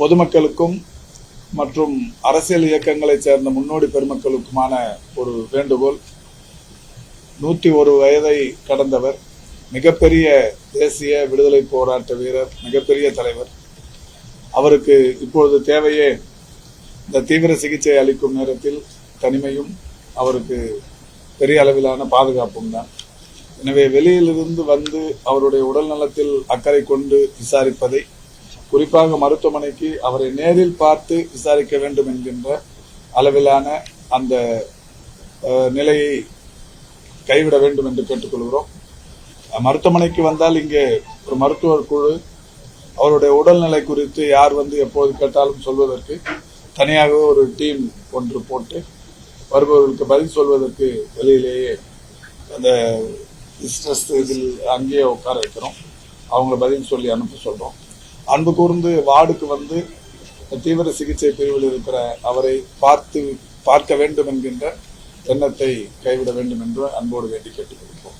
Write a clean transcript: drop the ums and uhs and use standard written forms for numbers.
பொதுமக்களுக்கும் மற்றும் அரசியல் இயக்கங்களைச் சேர்ந்த முன்னோடி பெருமக்களுக்குமான ஒரு வேண்டுகோள். 101 வயதை கடந்தவர், மிகப்பெரிய தேசிய விடுதலை போராட்ட வீரர், மிகப்பெரிய தலைவர். அவருக்கு இப்பொழுது தேவையே இந்த தீவிர சிகிச்சை அளிக்கும் நேரத்தில் தனிமையும் அவருக்கு பெரிய அளவிலான பாதுகாப்பும் தான். எனவே வெளியிலிருந்து வந்து அவருடைய உடல் நலத்தில் அக்கறை கொண்டு விசாரிப்பதை, குறிப்பாக மருத்துவமனைக்கு அவரை நேரில் பார்த்து விசாரிக்க வேண்டும் என்கின்ற அளவிலான அந்த நிலையை கைவிட வேண்டும் என்று கேட்டுக்கொள்கிறோம். மருத்துவமனைக்கு வந்தால் இங்கே ஒரு மருத்துவர் குழு அவருடைய உடல்நிலை குறித்து யார் வந்து எப்போது கேட்டாலும் சொல்வதற்கு தனியாக ஒரு டீம் ஒன்று போட்டு வருபவர்களுக்கு பதில் சொல்வதற்கு வெளியிலேயே அந்த இதில் அங்கேயே உட்கார வைக்கிறோம். அவங்கள பதில் சொல்லி அனுப்ப சொல்றோம். அன்பு கூர்ந்து வார்டுக்கு வந்து தீவிர சிகிச்சை பிரிவில் இருக்கிற அவரை பார்க்க வேண்டும் என்கின்ற எண்ணத்தை கைவிட வேண்டும் என்று அன்போடு வேண்டி கேட்டுக்கொள்கிறோம்.